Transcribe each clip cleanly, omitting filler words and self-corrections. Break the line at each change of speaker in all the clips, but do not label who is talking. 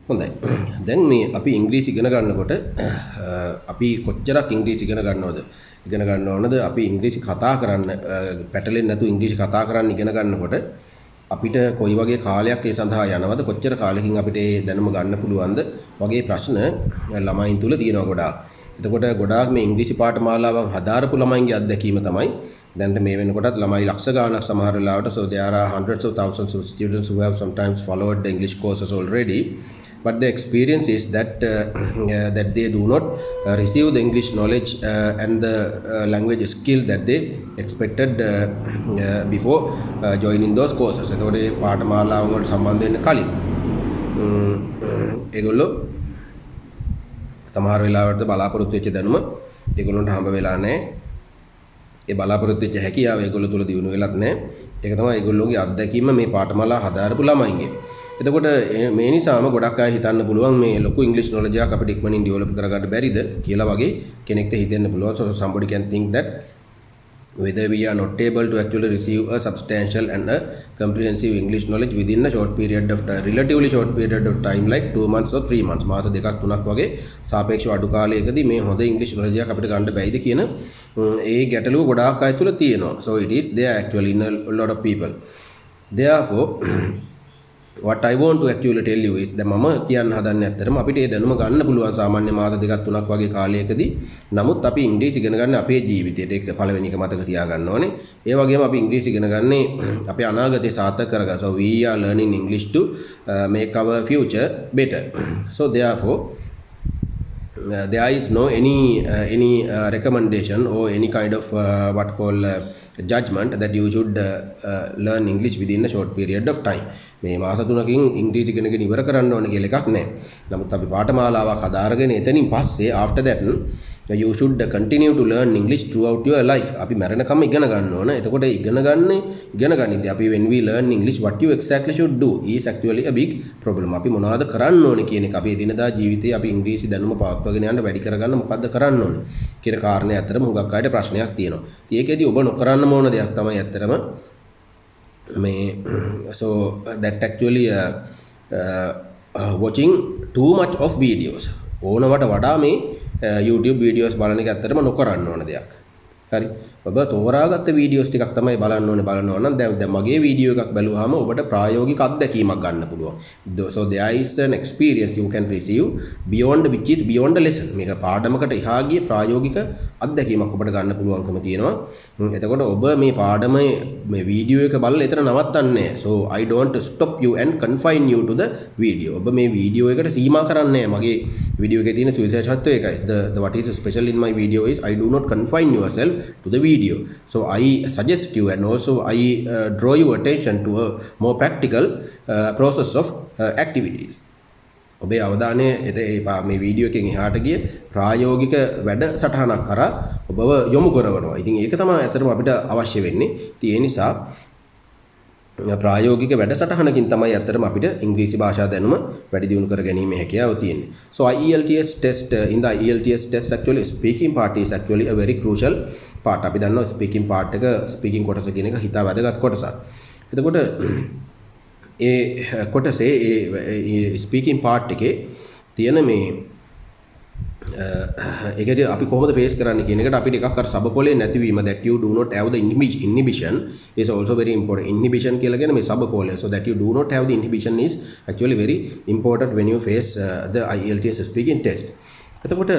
හොඳයි. දැන් මේ අපි ඉංග්‍රීසි ඉගෙන ගන්නකොට අපි කොච්චරක් ඉංග්‍රීසි ඉගෙන ගන්නවද? ඉගෙන ගන්න ඕනද? අපි ඉංග්‍රීසි කතා කරන්න පැටලෙන්නේ නැතුව ඉංග්‍රීසි කතා කරන්න ඉගෙන ගන්නකොට අපිට කොයි වගේ කාලයක් ඒ සඳහා යනවද? කොච්චර කාලෙකින් අපිට ඒ දැනුම ගන්න පුළුවන්ද? වගේ ප්‍රශ්න ළමයින් තුල තියෙනවා ගොඩාක්. එතකොට ගොඩාක් මේ ඉංග්‍රීසි පාඨමාලාවන් හදාරපු ළමයින්ගේ අත්දැකීම තමයි දැන් මේ වෙනකොටත් ළමයි ලක්ෂ ගාණක් සමහර වෙලාවට, so there are hundreds of thousands of students who have sometimes followed the English courses already, but the experience is that that they do not receive the English knowledge and the language skill that they expected before joining those courses. එතකොට මේ පාඨමාලාවන් වලට සම්බන්ධ වෙන්න කලින් ඒගොල්ලෝ සමහර වෙලාවට බලාපොරොත්තු වෙච්ච දැනුම ඒගොල්ලන්ට හම්බ වෙලා නැහැ. ඒ බලාපොරොත්තු වෙච්ච හැකියාව ඒගොල්ලෝ තුල දිනු වෙලත් නැහැ. ඒක තමයි ඒගොල්ලෝගේ අත්දැකීම මේ පාඨමාලා හදාරපු ළමයින්ගේ. එතකොට මේ නිසාම ගොඩක් අය හිතන්න පුළුවන් මේ ලොකු ඉංග්‍රීසි knowledge එකක් අපිට ඉක්මනින් develop කරගන්න බැරිද කියලා වගේ කෙනෙක්ට හිතෙන්න පුළුවන්. So somebody can think that whether we are not able to actually receive a substantial and a comprehensive English knowledge within a short period of time, relatively short period of time like 2 months or 3 months, මාස දෙකක් තුනක් වගේ සාපේක්ෂව අඩු කාලයකදී මේ හොඳ ඉංග්‍රීසි knowledge එකක් අපිට ගන්න බැයිද කියන ඒ ගැටලුව ගොඩාක් අය තුල තියෙනවා. So it is there actually in a lot of people. Therefore what I want to actually tell you is that මම කියන්න හදන්නේ ඇත්තටම අපිට ඒ දැනුම ගන්න පුළුවන් සාමාන්‍ය මාස දෙකක් තුනක් වගේ කාලයකදී. නමුත් අපි ඉංග්‍රීසි ඉගෙන ගන්න අපේ ජීවිතයට ඒක පළවෙනි එක මතක තියාගන්න ඕනේ. ඒ වගේම අපි ඉංග්‍රීසි ඉගෙන ගන්නේ අපේ අනාගතය සාර්ථක කරගන්න. So we are learning English to make our future better. So therefore there is no any recommendation or any kind of what call judgment that you should learn English within a short period of time. මේ මාස තුනකින් ඉංග්‍රීසි ඉගෙනගෙන ඉවර කරන්න ඕන කියලා එකක් නැහැ. නමුත් අපි පාඨමාලාවක් හදාරගෙන එතනින් පස්සේ after that you should continue to learn English throughout your life. අපි මරණකම් ඉගෙන ගන්න ඕන. එතකොට ඉගෙන ගනිද්දී අපි when we learn English what you exactly should do is actually a big problem. අපි මොනවද කරන්න ඕනේ කියන එක අපි එදිනදා ජීවිතේ අපි ඉංග්‍රීසි දැනුම පවත්වාගෙන යන්න වැඩි කරගන්න මොකද්ද කරන්න ඕනේ කියන කාරණේ අතරම හුඟක් අයට ප්‍රශ්නයක් තියෙනවා. ඒකෙදී ඔබ නොකරන්න ඕන දෙයක් තමයි ඇත්තටම මේ so that actually watching too much of videos. ඕනවට වඩා මේ YouTube videos බලන එක ඇත්තටම නොකරන්න ඕන දෙයක්. හරි. ඔබ තෝරාගත්ත videos ටිකක් තමයි බලන්න ඕනේ. බලනවා නම් දැන් මගේ වීඩියෝ එකක් බැලුවාම ඔබට ප්‍රායෝගික අත්දැකීමක් ගන්න පුළුවන්. So there is an experience you can receive beyond which is beyond the lesson. මේක පාඩමකට එහා ගිය ප්‍රායෝගික අත්දැකීමක් ඔබට ගන්න පුළුවන්කම තියෙනවා. එතකොට ඔබ මේ පාඩමේ මේ වීඩියෝ එක බලලා එතන නවත්තන්නේ නැහැ. So I don't stop you and confine you to the video. ඔබ මේ වීඩියෝ එකට සීමා කරන්නේ නැහැ. මගේ වීඩියෝ එකේ තියෙන සුවිශේෂත්වය ඒකයි. The what is special in my video is I do not confine yourself to the video. So I suggest you and also I draw your attention to a more practical process of activities. ඔබේ අවධානය මේ video එකෙන් එහාට ගිය ප්‍රායෝගික වැඩ සටහනක් කරා ඔබව යොමු කරනවා. ඉතින් ඒක තමයි ඇත්තටම අපිට අවශ්‍ය වෙන්නේ. ඉතින් ඒ නිසා ප්‍රායෝගික වැඩසටහනකින් තමයි අතරම අපිට ඉංග්‍රීසි භාෂා දැනුම වැඩි දියුණු කර ගැනීම හැකියාව තියෙන්නේ. So IELTS test in the IELTS test actually speaking part is actually a very crucial part. අපි දන්නවා speaking part එක speaking කොටස කියන එක හිතා වැදගත් කොටසක්. එතකොට ඒ කොටසේ ඒ speaking part එකේ තියෙන මේ ඒකදී අපි කොහොමද ෆේස් කරන්න කියන එකට අපිට එකක් අර සබකොලේ නැතිවීම that you do not have the inhibition is also very important. Inhibition කියලා කියන්නේ මේ සබකොලය. So that you do not have the inhibition is actually very important when you face the IELTS speaking test. එතකොට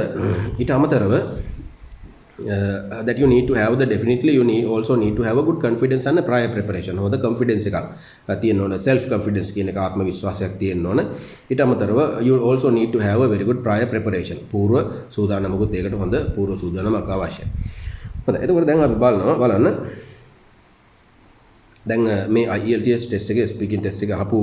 ඊට අමතරව that you need to have the definitely you need also need to have a good confidence and a prior preparation. හොඳ confidence එකක් තියෙන්න ඕන, self confidence කියන එක ආත්ම විශ්වාසයක් තියෙන්න ඕන. ඊට අමතරව you also need to have a very good prior preparation. පූර්ව සූදානමකුත් ඒකට හොඳ පූර්ව සූදානමක් අවශ්‍යයි. හොඳයි. එතකොට දැන් අපි බලන්න දැන් මේ IELTS test එකේ speaking test එක අහපු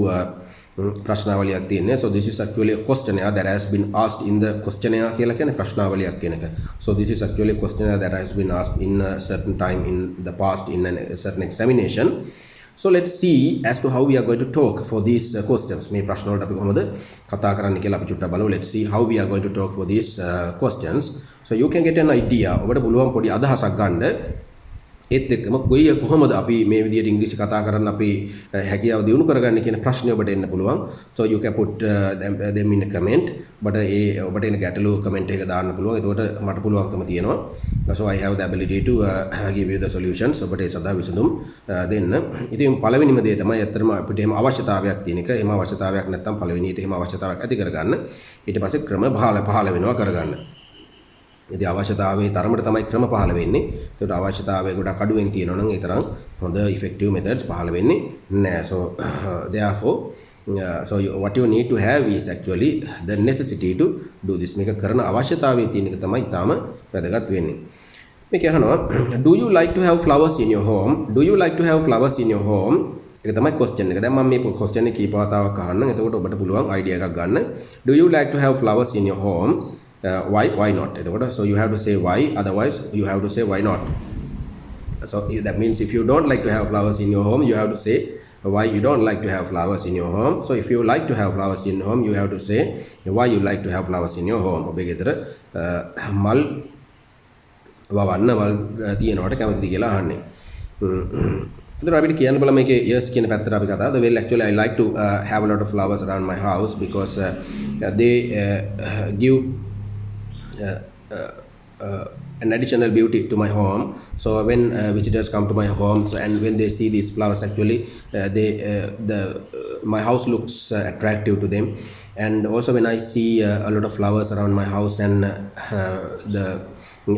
ප්‍රශ්නාවලියක් තියෙනවා. So this is actually a questionnaire that has been asked in the questionnaire කියලා කියන්නේ ප්‍රශ්නාවලියක් කියන එක. So this is actually a questionnaire that has been asked in a certain time in the past in a certain examination. So let's see as to how we are going to talk for these questions. මේ ප්‍රශ්න වලට අපි කොහොමද කතා කරන්න කියලා අපි චුට්ටක් බලමු. Let's see how we are going to talk for these questions. So you can get an idea. ඔබට පුළුවන් පොඩි අදහසක් ගන්න ඒත් එක්කම කොයි කොහොමද අපි මේ විදිහට ඉංග්‍රීසි කතා කරන්න අපි හැකියාව දියුණු කරගන්නේ කියන ප්‍රශ්නේ ඔබට එන්න පුළුවන්. So you can put them in a comment. but ඒ ඔබට එන ගැටලු comment එක දාන්න පුළුවන්. එතකොට මට පුළුවන්කම තියෙනවා. So I have the ability to give you the solutions. ඔබට ඒ සඳහා විසඳුම් දෙන්න. ඉතින් පළවෙනිම දේ තමයි ඇත්තටම අපිට එහෙම අවශ්‍යතාවයක් තියෙන එක. එහෙම අවශ්‍යතාවයක් නැත්නම් පළවෙනියට එහෙම අවශ්‍යතාවයක් ඇති කරගන්න. ඊට පස්සේ ක්‍රම පහළ වෙනවා කරගන්න. ඉතින් අවශ්‍යතාවයේ තරමට තමයි ක්‍රම පහළ වෙන්නේ. ඒකට අවශ්‍යතාවය ගොඩක් අඩුවෙන් තියෙනවා නම් ඒ තරම් හොඳ effective methods පහළ වෙන්නේ නැහැ. So therefore what you need to have is actually the necessity to do this. මේක කරන අවශ්‍යතාවයේ තියෙන එක තමයි තාම වැදගත් වෙන්නේ. මේක අහනවා do you like to have flowers in your home? Do you like to have flowers in your home? ඒක තමයි question එක. දැන් මම මේ question එක කීප වතාවක් අහන්නම්. එතකොට ඔබට පුළුවන් idea එකක් ගන්න. Do you like to have flowers in your home? Why not? So you have to say why, otherwise you have to say why not. So that means if you don't like to have flowers in your home, you have to say why you don't like to have flowers in your home. So if you like to have flowers in your home, you have to say why you like to have flowers in your home. ඔබේ ගෙදර මල් වවන්න මල් තියෙනවට කැමතිද කියලා අහන්නේ. So අපිට කියන්න බල මේකේ yes කියන පැත්තට අපි කතා කරා. Well actually I like to have a lot of flowers around my house because they give an additional beauty to my home. So when visitors come to my home and when they see these flowers, actually my house looks attractive to them. And also when I see a lot of flowers around my house and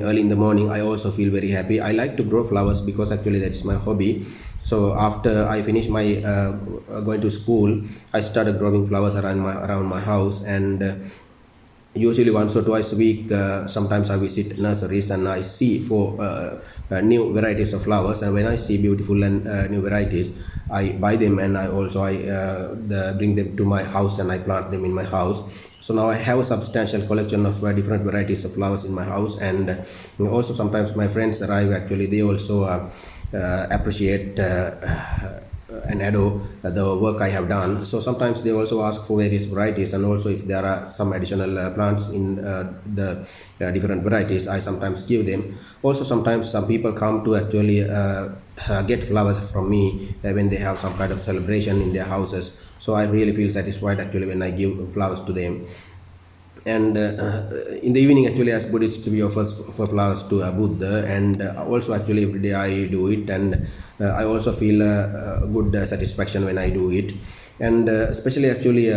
early in the morning, I also feel very happy. I like to grow flowers because actually that is my hobby. So after I finished my going to school, I started growing flowers around my house, and usually once or twice a week, sometimes I visit nurseries and I see for new varieties of flowers. And when I see beautiful and new varieties, I buy them and I bring them to my house and I plant them in my house. So now I have a substantial collection of different varieties of flowers in my house. And also sometimes my friends arrive, actually they also appreciate and adore the work I have done. So sometimes they also ask for various varieties, and also if there are some additional plants in the different varieties, I sometimes give them. Also sometimes some people come to actually get flowers from me when they have some kind of celebration in their houses. So I really feel satisfied actually when I give flowers to them. And in the evening, actually, as Buddhist, we offer flowers to Buddha, and also actually every day I do it, and I also feel good satisfaction when I do it. And especially actually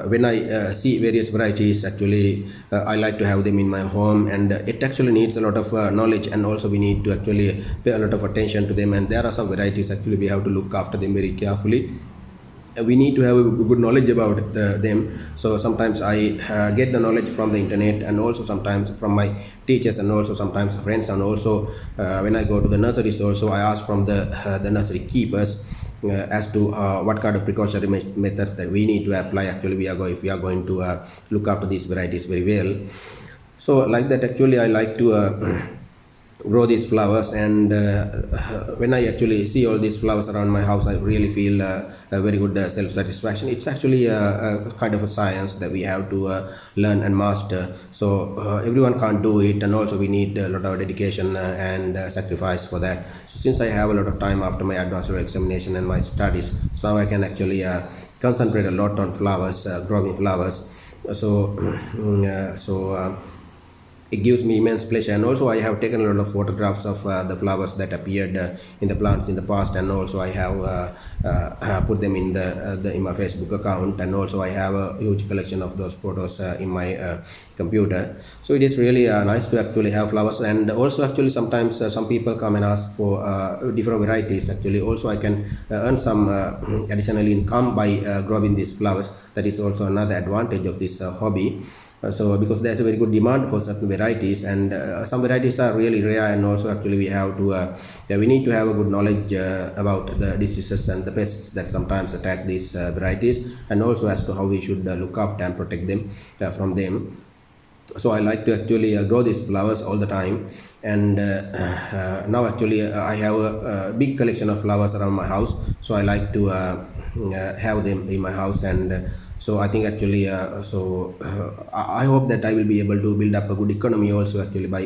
when I see various varieties, actually I like to have them in my home, and it actually needs a lot of knowledge, and also we need to actually pay a lot of attention to them. And there are some varieties actually we have to look after them very carefully. We need to have a good knowledge about them. So sometimes I get the knowledge from the internet, and also sometimes from my teachers, and also sometimes friends, and also when I go to the nurseries, also I ask from the nursery keepers as to what kind of precautionary methods that we need to apply. Actually if we are going to look after these varieties very well. So like that, actually I like to grow these flowers, and when I actually see all these flowers around my house, I really feel a very good self-satisfaction. It's actually a kind of a science that we have to learn and master. So everyone can't do it, and also we need a lot of dedication and sacrifice for that. So since I have a lot of time after my advanced examination and my studies, so now I can actually concentrate a lot on flowers, growing flowers. So it gives me immense pleasure. And also I have taken a lot of photographs of the flowers that appeared in the plants in the past, and also I have put them in in my Facebook account, and also I have a huge collection of those photos in my computer. So it is really nice to actually have flowers. And also actually sometimes some people come and ask for different varieties. Actually also I can earn some additional income by growing these flowers. That is also another advantage of this hobby. So because there's a very good demand for certain varieties, and some varieties are really rare, and also actually we have to we need to have a good knowledge about the diseases and the pests that sometimes attack these varieties, and also as to how we should look after and protect them from them. So I like to actually grow these flowers all the time, and now actually I have a big collection of flowers around my house, so I like to have them in my house. And so I think actually I hope that I will be able to build up a good economy also actually by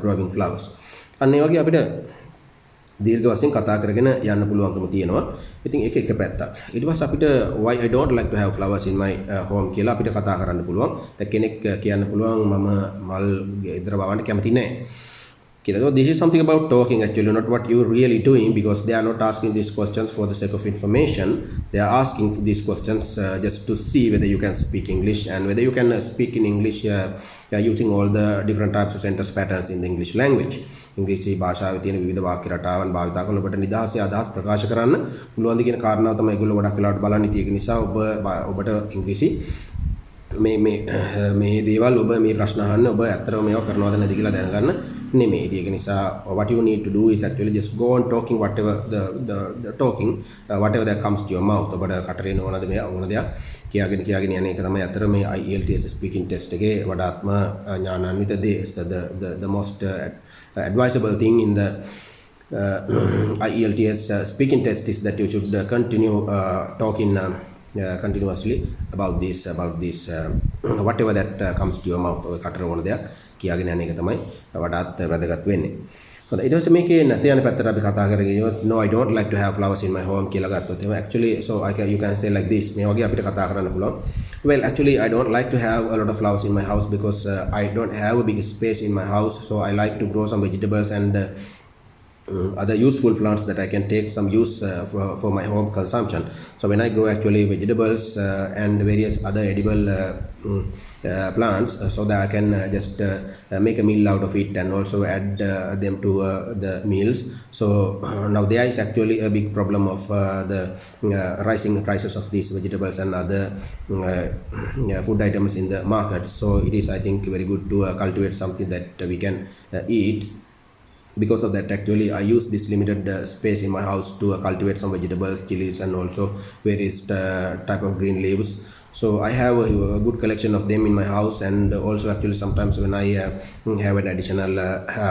growing flowers. අන්න ඒ වගේ අපිට දීර්ඝ වශයෙන් කතා කරගෙන යන්න පුළුවන්කම තියෙනවා. ඉතින් ඒක එක පැත්තක්. ඊට පස්සේ අපිට why I don't like to have flowers in my home කියලා අපිට කතා කරන්න පුළුවන්. දැන් කෙනෙක් කියන්න පුළුවන් මම මල් ගෙදර වවන්න කැමති නැහැ කියලා. So this is something about talking actually, not what you really doing, because they are not asking these questions for the sake of information. They are asking for these questions just to see whether you can speak English and whether you can speak in English using all the different types of sentence patterns in the English language. ඉංග්‍රීසි භාෂාවේ තියෙන විවිධ වාක්‍ය රටාවන් භාවිත කරන ඔබට නිදහසේ අදහස් ප්‍රකාශ කරන්න පුළුවන්ද කියන කාරණාව තමයි ඒගොල්ලෝ ගොඩක් වෙලාවට බලන්නේ. ඒක නිසා ඔබට ඉංග්‍රීසි මේ දේවල් ඔබ මේ ප්‍රශ්න අහන්න ඔබ ඇත්තටම මේවා කරනවද නැද්ද කියලා දැනගන්න නෙමෙයි. ඒක නිසා what you need to do is actually just go on talking whatever the talking whatever that comes to your mouth. ඔබට කටරේ ඕනද මේ ඕන දෙයක් කියාගෙන යන එක තමයි අතර මේ IELTS speaking test එකේ වඩාත්ම ඥානාන්විත දේ. The most advisable thing in the IELTS speaking test is that you should continue talking continuously about this whatever that comes to your mouth. ඔය කටර ඕන දෙයක් කියාගෙන යන එක තමයි වඩාත් වැදගත් වෙන්නේ. හොඳයි, ඊට පස්සේ මේකේ නැත යන පැත්තට අපි කතා කරගෙන ඉන්නේ no I don't like to have flowers in my home කියලා ගත්තොත් එහෙම actually so you can say like this. මේ වගේ අපිට කතා කරන්න පුළුවන්. Well actually I don't like to have a lot of flowers in my house because I don't have a big space in my house, so I like to grow some vegetables and other useful plants that I can take some use for my home consumption. So when I grow actually vegetables and various other edible plants, so that I can just make a meal out of it and also add them to the meals. So now there is actually a big problem of the rising prices of these vegetables and other food items in the market. So it is, I think, very good to cultivate something that we can eat. Because of that actually I use this limited space in my house to cultivate some vegetables, chilies and also various type of green leaves. So I have a good collection of them in my house, and also actually sometimes when I have an additional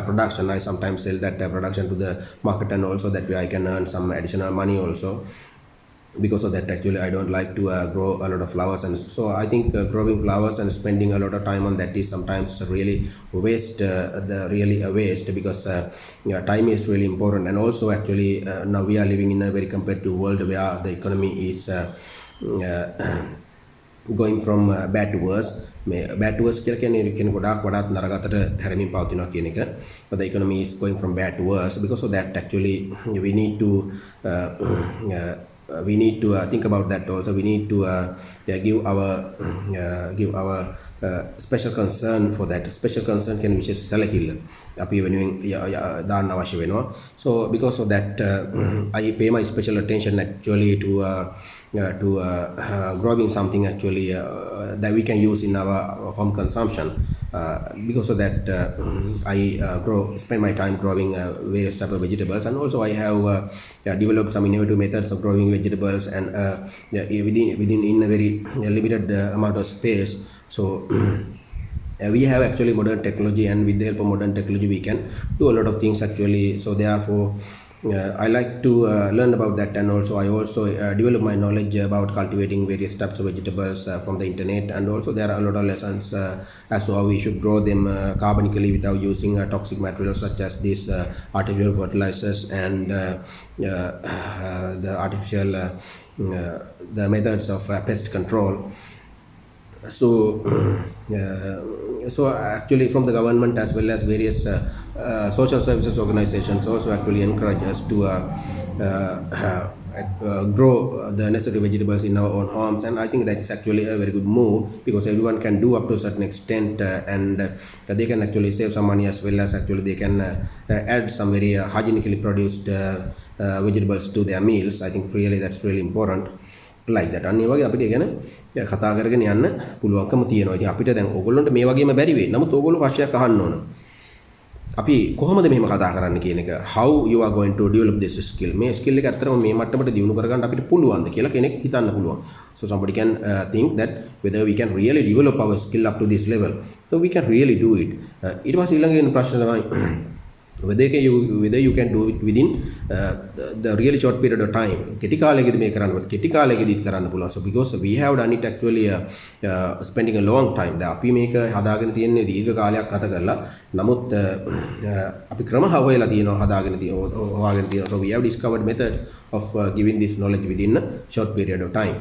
production, I sometimes sell that production to the market, and also that way I can earn some additional money also. Because of that actually I don't like to grow a lot of flowers, and so I think growing flowers and spending a lot of time on that is sometimes really waste because time is really important. And also actually now we are living in a very competitive world where the economy is going from bad to worse. bad to worse කියලා කියන්නේ කියන ගොඩාක් වඩාත් නරකතට හැරෙමින් පවතිනවා කියන එක. So the economy is going from bad to worse. Because of that actually we need to think about that also. We need to give our special concern for that. Special concern can විශේෂ සැලකිල්ල අපි වෙනුවෙන් දාන්න අවශ්‍ය වෙනවා. So because of that I pay my special attention actually to growing something actually that we can use in our home consumption. Because of that I spend my time growing various type of vegetables, and also I have developed some innovative methods of growing vegetables and within a very limited amount of space. So we have actually modern technology, and with the help of modern technology we can do a lot of things actually. So therefore I like to learn about that, and also I develop my knowledge about cultivating various types of vegetables from the internet. And also there are a lot of lessons as to how we should grow them carbonically without using toxic materials such as these artificial fertilizers and the methods of pest control. So actually from the government as well as various social services organizations also actually encourage us to grow the necessary vegetables in our own homes, and I think that is actually a very good move, because everyone can do up to a certain extent and they can actually save some money, as well as actually they can add some very hygienically produced vegetables to their meals. I think really that's really important. like that. අන්න ඒ වගේ අපිට ගැන කතා කරගෙන යන්න පුළුවන්කම තියෙනවා. ඉතින් අපිට දැන් ඕගොල්ලන්ට මේ වගේම බැරි වෙයි. නමුත් ඕගොල්ලෝ ප්‍රශ්නයක් අහන්න ඕන. අපි කොහොමද මෙහෙම කතා කරන්න කියන එක. How you are going to develop this skill. මේ skill එක ඇත්තටම මේ මට්ටමට දියුණු කරගන්න අපිට පුළුවන්ද කියලා කෙනෙක් හිතන්න පුළුවන්. So somebody can think that whether we can really develop our skill up to this level. So we can really do it. It was ඊළඟ ප්‍රශ්න තමයි whether you can do it within the really short period of time. කෙටි කාලයකදී මේ කරන්න පුළුවන්. කෙටි කාලයකදීත් කරන්න පුළුවන්. So because we have done it actually spending a long time. දැන් අපි මේක හදාගෙන තියෙන්නේ දීර්ඝ කාලයක් ගත කරලා. නමුත් අපි ක්‍රම හොයලා තියෙනවා හදාගෙන තියෙනවා. So we have discovered method of giving this knowledge within a short period of time.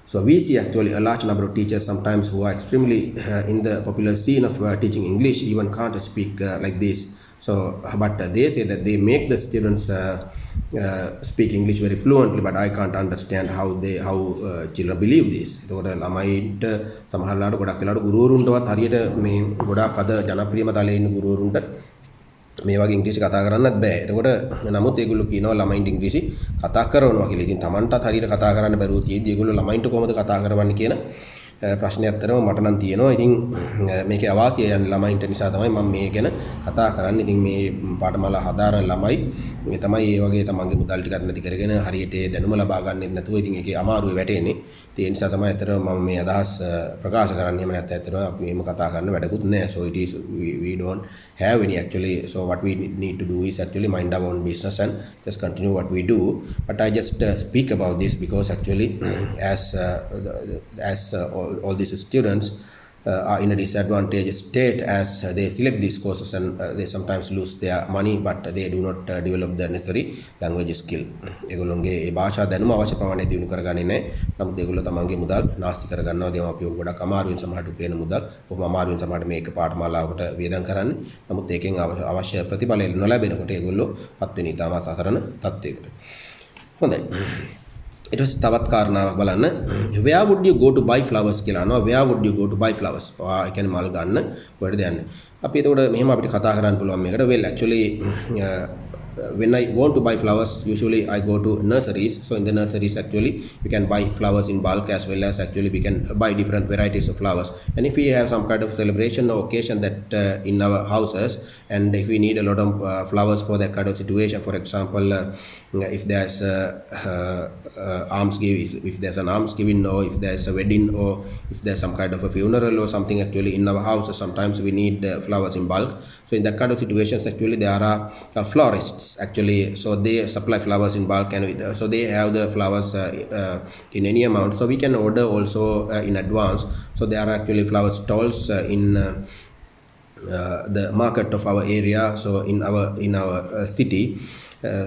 So we see actually a large number of teachers sometimes who are extremely in the popular scene of teaching English even can't speak like this. So, but they say that they make the students speak English very fluently, but I can't understand how children believe this. ඒකට ළමයින්ට සමහරලාට ගොඩක් වෙලාවට ගුරුවරුන්ටවත් හරියට මේ ගොඩක් අද ජනප්‍රියම තලයේ ඉන්න ගුරුවරුන්ට මේ වගේ ඉංග්‍රීසි කතා කරන්නත් බෑ. එතකොට නමුත් ඒගොල්ලෝ කියනවා ළමයින්ට ඉංග්‍රීසි කතා කරනවා කියලා. ඉතින් Tamanටත් හරියට කතා කරන්න බැරුව තියෙද්දි ඒගොල්ලෝ ළමයින්ට කොහොමද කතා කරවන්නේ කියන ප්‍රශ්නයක් අතරම මට නම් තියෙනවා. ඉතින් මේකේ අවාසිය යන්නේ ළමයින්ට නිසා තමයි මම මේ ගැන කතා කරන්නේ. ඉතින් මේ පාඨමාලා හදාරන ළමයි මේ තමයි මේ වගේ තමන්ගේ මුදල් ටිකක් නැති කරගෙන හරියට දැනුම ලබා ගන්නෙත් නැතුව ඉතින් ඒකේ අමාරුවේ වැටෙන්නේ. ඒ නිසා තමයි අතරම මම මේ අදහස් ප්‍රකාශ කරන්නේ. එහෙම නැත්නම් අතරම අපි මේම කතා කරන්න වැඩකුත් නැහැ. So it is we don't have any actually. So what we need to do is actually mind our own business and just continue what we do. But I just speak about this because actually as all these students are in a disadvantaged state as they select these courses and they sometimes lose their money but they do not develop the necessary language skill. ඒගොල්ලෝගේ ඒ භාෂා දැනුම අවශ්‍ය ප්‍රමාණය දිනු කරගන්නේ නැහැ. නමුත් ඒගොල්ලෝ තමන්ගේ මුදල් නාස්ති කරගන්නවා. දෙමාපියෝ ගොඩක් අමාරුවෙන් සමහරට උපයන මුදල් කොහොම අමාරුවෙන් සමහරට මේක පාඨමාලාවකට වියදම් කරන්නේ. නමුත් ඒකෙන් අවශ්‍ය ප්‍රතිඵල නොලැබෙනකොට ඒගොල්ලෝ පත් වෙන ඉතාමත් අසරණ තත්ත්වයකට. හොඳයි. ඊට පස්සේ තවත් කාරණාවක් බලන්න. where would you go to buy flowers කියලා අහනවා. where would you go to buy flowers? ඒ කියන්නේ මල් ගන්න කොහෙද යන්නේ? අපි එතකොට මෙහෙම අපිට කතා කරන්න පුළුවන් මේකට. well actually when I want to buy flowers, usually I go to nurseries. So in the nurseries actually we can buy flowers in bulk as well as actually we can buy different varieties of flowers. And if we have some kind of celebration or occasion that in our houses and if we need a lot of flowers for that kind of situation, for example if there's if there's an alms giving or if there's a wedding or if there's some kind of a funeral or something actually in our houses, sometimes we need flowers in bulk. So in that kind of situations actually there are florists actually, so they supply flowers in bulk and so they have the flowers in any amount, so we can order also in advance. So there are actually flower stalls in the market of our area, so in our city.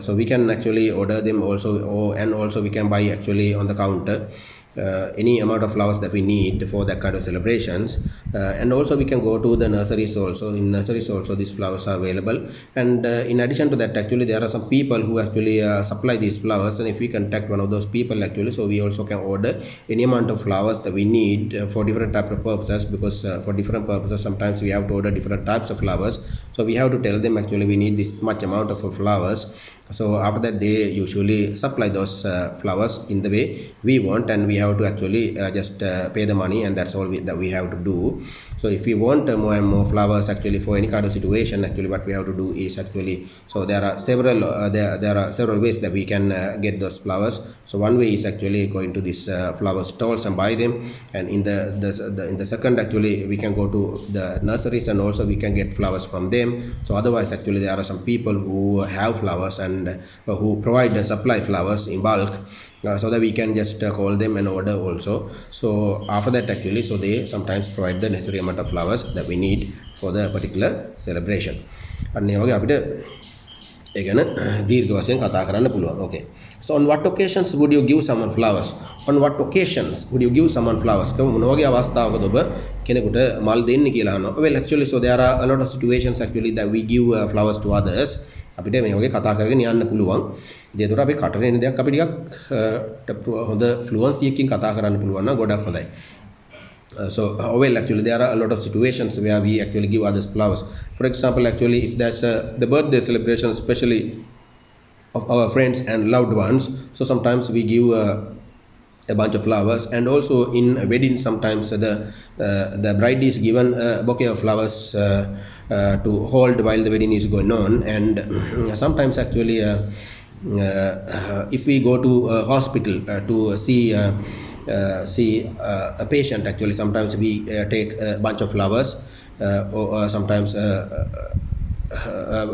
So we can actually order them also, and also we can buy actually on the counter any amount of flowers that we need for that kind of celebrations. And also we can go to the nurseries also. In nurseries also these flowers are available. And in addition to that actually there are some people who actually supply these flowers, and if we contact one of those people actually, so we also can order any amount of flowers that we need for different type of purposes, because for different purposes sometimes we have to order different types of flowers. So we have to tell them actually we need this much amount of flowers. So after that they usually supply those flowers in the way we want, and we have to actually just pay the money, and that's all that we have to do. So if we want more and more flowers actually for any kind of situation, actually what we have to do is actually, so there are several ways that we can get those flowers. So one way is actually going to these flower stalls and buy them, and in the second actually we can go to the nurseries and also we can get flowers from them. So otherwise actually there are some people who have flowers and who provide and supply flowers in bulk. So that we can just call them and order also. So after that actually, so they sometimes provide the necessary amount of flowers that we need for the particular celebration. අන්න ඒ වගේ අපිට ඒ ගැන දීර්ඝ වශයෙන් කතා කරන්න පුළුවන්. Okay. So on what occasions would you give someone flowers? On what occasions would you give someone flowers? මොන වගේ අවස්ථාවකද ඔබ කෙනෙකුට මල් දෙන්නේ කියලා අහනවා. Well actually so there are a lot of situations actually that we give flowers to others. අපිට මේ වගේ කතා කරගෙන යන්න පුළුවන්. ඉතින් ඒතර අපි කටට එන දෙයක් අපි ටිකක් හොඳ ෆ්ලුවන්සි එකකින් කතා කරන්න පුළුවන් නම් ගොඩක් හොඳයි. So well actually there are a lot of situations where we actually give others flowers. For example actually if there's the birthday celebration especially of our friends and loved ones, so sometimes we give a bunch of flowers, and also in a wedding sometimes the bride is given a bouquet of flowers to hold while the wedding is going on. And sometimes actually if we go to a hospital to see see a patient, actually sometimes we take a bunch of flowers, or sometimes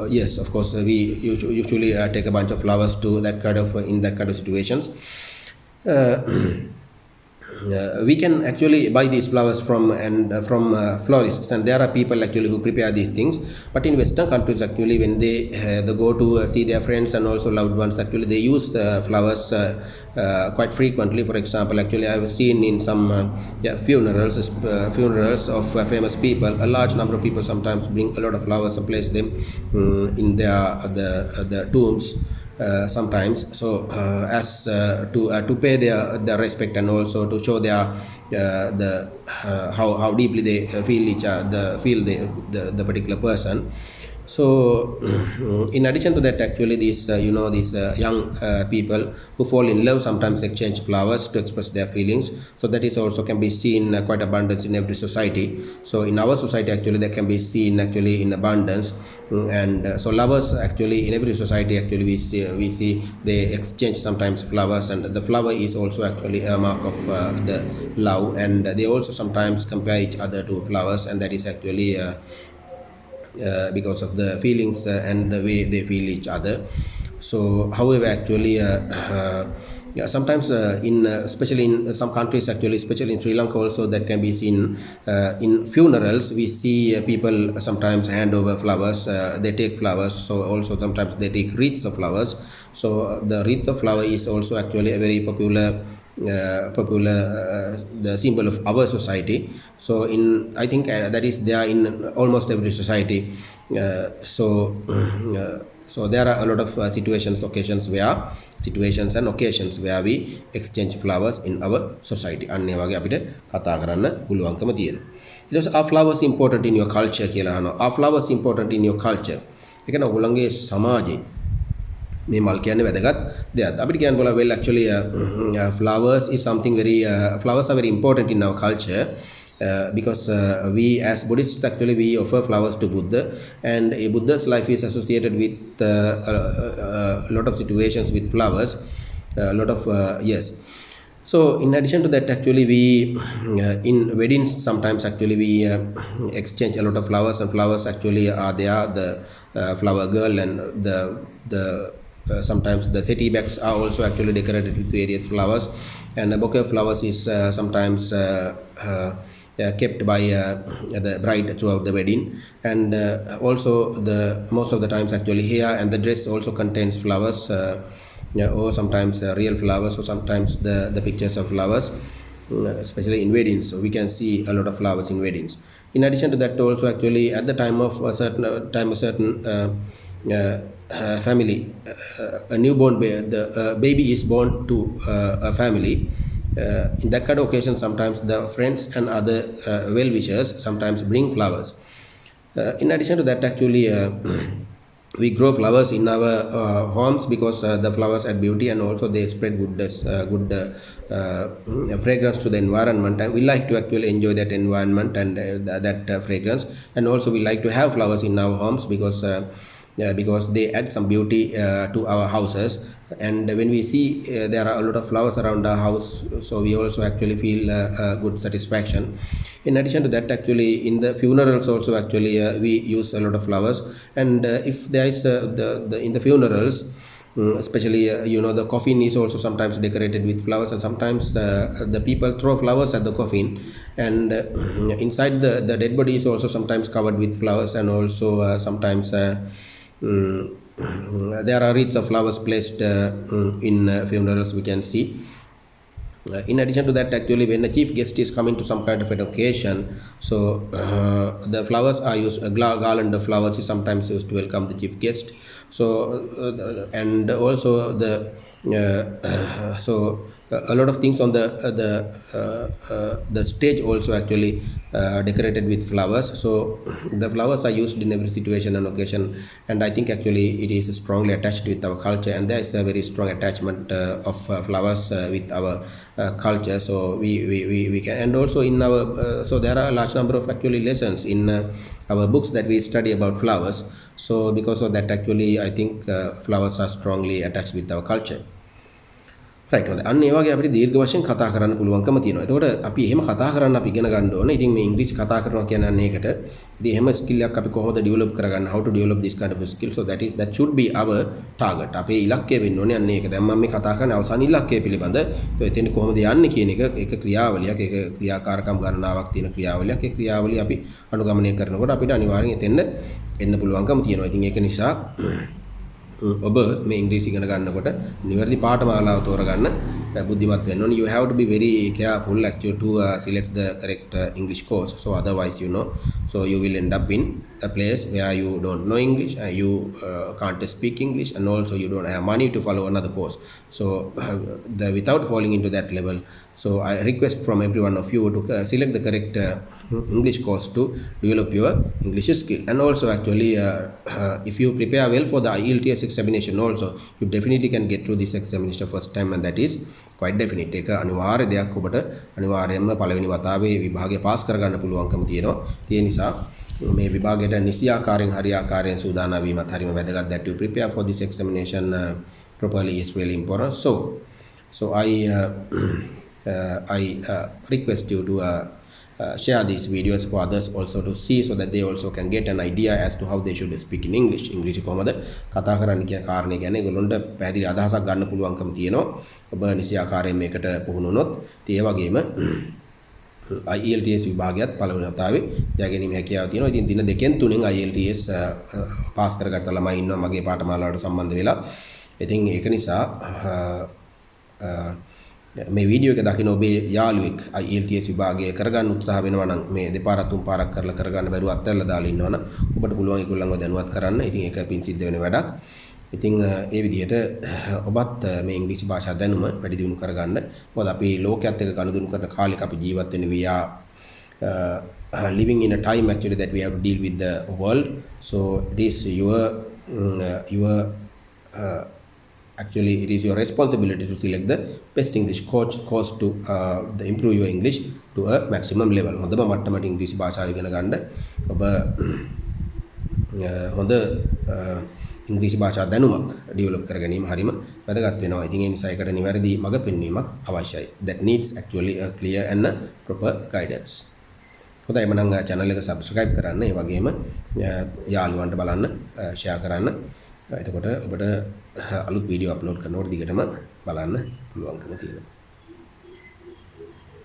yes, of course, we usually take a bunch of flowers to that kind of in that kind of situations. uh, we can actually buy these flowers from florists, and there are people actually who prepare these things. But in Western countries, actually, when they go to see their friends and also loved ones, actually they use flowers quite frequently. For example, actually I have seen in some funerals of famous people, a large number of people sometimes bring a lot of flowers and place them in their the tombs sometimes. So as to pay their respect, and also to show their how deeply they feel the particular person. So in addition to that, actually these these young people who fall in love sometimes exchange flowers to express their feelings. So that is also can be seen quite abundance in every society. So in our society, actually that can be seen actually in abundance. And so lovers, actually in every society, actually we see they exchange sometimes flowers, and the flower is also actually a mark of the love. And they also sometimes compare each other to flowers, and that is actually because of the feelings and the way they feel each other. So however, actually yeah, sometimes especially in some countries, actually especially in Sri Lanka also, that can be seen in funerals. We see people sometimes hand over flowers, they take flowers. So also sometimes they take wreaths of flowers. So the wreath of flower is also actually a very popular the symbol of our society. So in I think that is there in almost every society. So there are a lot of situations and occasions where we exchange flowers in our society. අන්න ඒ වගේ අපිට කතා කරන්න පුළුවන්කම තියෙනවා. ඊට පස්සේ are flowers important in your culture කියලා අහනවා. Are flowers important in your culture? ඒ කියන්නේ ඔයගොල්ලන්ගේ සමාජයේ මේ මල් කියන්නේ වැදගත් දෙයක්ද? අපිට කියන්න පුළුවන්, well actually flowers is something very flowers are very important in our culture. Because we as Buddhists, actually we offer flowers to Buddha, and a Buddha's life is associated with a lot of situations with flowers, a lot of yes. So in addition to that, actually we in weddings sometimes actually we exchange a lot of flowers, and flowers actually are there, the flower girl, and the sometimes the seti bags are also actually decorated with various flowers, and a bouquet of flowers is sometimes kept by the bride throughout the wedding. And also the most of the times, actually hair and the dress also contains flowers, or sometimes real flowers, or sometimes the pictures of flowers, especially in weddings. So we can see a lot of flowers in weddings. In addition to that, also actually at the time of a certain family, a newborn the baby is born to a family. In that kind of occasion, sometimes the friends and other well-wishers sometimes bring flowers. In addition to that, actually we grow flowers in our homes because the flowers add beauty, and also they spread good fragrance to the environment, and we like to actually enjoy that environment and that fragrance. And also we like to have flowers in our homes because they add some beauty to our houses. And when we see there are a lot of flowers around our house, so we also actually feel good satisfaction. In addition to that, actually in the funerals also, actually we use a lot of flowers. And if there is in the funerals, especially the coffin is also sometimes decorated with flowers, and sometimes the people throw flowers at the coffin, and inside the dead body is also sometimes covered with flowers. And also sometimes there are wreaths of flowers placed in funerals, we can see. In addition to that, actually when a chief guest is coming to some kind of an occasion, so the flowers are used, a garland of flowers is sometimes used to welcome the chief guest. So and also so a lot of things on the stage also actually decorated with flowers. So the flowers are used in every situation and occasion, and I think actually it is strongly attached with our culture, and there is a very strong attachment of flowers with our culture. So we can, and also in our so there are a large number of actually lessons in our books that we study about flowers. So because of that, actually I think flowers are strongly attached with our culture. Right හොඳයි. අන්න ඒ වගේ අපිට දීර්ඝ වශයෙන් කතා කරන්න පුළුවන්කම තියෙනවා. එතකොට අපි එහෙම කතා කරන්න අපි ඉගෙන ගන්න ඕනේ. ඉතින් මේ ඉංග්‍රීසි කතා කරනවා කියන්නේ අන්න ඒකට. ඉතින් එහෙම ස්කිල් එකක් අපි කොහොමද ඩෙවලොප් කරගන්න? how to develop this kind of a skill, so that should be our target. අපේ ඉලක්කය වෙන්න ඕනේ අන්න ඒක. දැන් මම මේ කතා කරන්නේ අවසාන ඉලක්කය පිළිබඳ. එතෙන් කොහොමද යන්නේ කියන එක ඒක ක්‍රියාවලියක්, ඒක ක්‍රියාකාරකම් ගණනාවක් තියෙන ක්‍රියාවලියක්. ඒ ක්‍රියාවලිය අපි අනුගමනය කරනකොට අපිට අනිවාර්යෙන් එතෙන්න එන්න පුළුවන්කම තියෙනවා. ඉතින් ඒක නිසා ඔබ මේ ඉංග්‍රීසි ඉගෙන ගන්නකොට නිවැරදි පාඨමාලාව තෝරගන්න බුද්ධිමත් වෙන්න ඕනේ. You have to be very careful actually to select the correct English course. So otherwise, so you will end up in a place where you don't know English, you can't speak English, and also you don't have money to follow another course. So without falling into that level, so I request from every one of you to select the correct English course to develop your English skill. And also actually, if you prepare well for the IELTS examination also, you definitely can get through this examination first time, and that is quite definite. ඒක අනිවාර්ය දෙයක්. ඔබට අනිවාර්යයෙන්ම පළවෙනි වතාවේ විභාගය pass කරගන්න පුළුවන්කම තියෙනවා. ඒ නිසා මේ විභාගයට නිසි ආකාරයෙන් හරි ආකාරයෙන් සූදානම් වීමත් හරිම වැදගත්. That you prepare for this examination properly is really important. So I request you to share these videos for others also to see, so that they also can get an idea as to how they should speak in English. ඉංග්‍රීසි කොහොමද කතා කරන්න කියන කාරණේ ගැන ඒගොල්ලොන්ට පැහැදිලි අදහසක් ගන්න පුළුවන්කම තියෙනවා. ඔබ නිසි ආකාරයෙන් මේකට පුහුණු වුණොත්. ඒ වගේම IELTS විභාගයත් පළවෙනි වතාවේ ජයගැනීමේ හැකියාව තියෙනවා. ඉතින් දින දෙකෙන් තුනෙන් IELTS පාස් කරගත්ත ළමයි ඉන්නවා මගේ පාඨමාලාවට සම්බන්ධ වෙලා. ඉතින් ඒක නිසා මේ වීඩියෝ එක දකින්න ඔබේ යාළුවෙක් IELTS විභාගය කරගන්න උත්සාහ වෙනවා නම්, මේ දෙපාරක් තුන් පාරක් කරලා කරගන්න බැරුව අත්හැරලා දාලා ඉන්නවනම් ඔබට පුළුවන් ඒගොල්ලන්ව දැනුවත් කරන්න. ඉතින් ඒක පින් සිද්ධ වෙන වැඩක්. ඉතින් ඒ විදිහට ඔබත් මේ ඉංග්‍රීසි භාෂා දැනුම වැඩි දියුණු කරගන්න. මොකද අපි ලෝකයේත් එක්ක ගනුදෙනු කරන කාලෙක අපි ජීවත් වෙන්නේ we are living in a time actually that we have to deal with the world. So it is your actually it is your responsibility to select the best English course to improve your English to a maximum level. හොඳම මට්ටමට ඉංග්‍රීසි භාෂාව ඉගෙන ගන්න ඔබ හොඳ ඉංග්‍රීසි භාෂා දැනුමක් ඩෙවලොප් කර ගැනීම හරිම වැදගත් වෙනවා. ඉතින් ඒ නිසා ඒකට නිවැරදි මඟ පෙන්වීමක් අවශ්‍යයි. That needs actually a clear and a proper guidance. හොඳයි, මම channel එක subscribe කරන්න, ඒ වගේම යාළුවන්ට බලන්න share කරන්න. එතකොට ඔබට අලුත් වීඩියෝ අප්ලෝඩ් කරනකොට දිගටම බලන්න පුළුවන්කම තියෙනවා.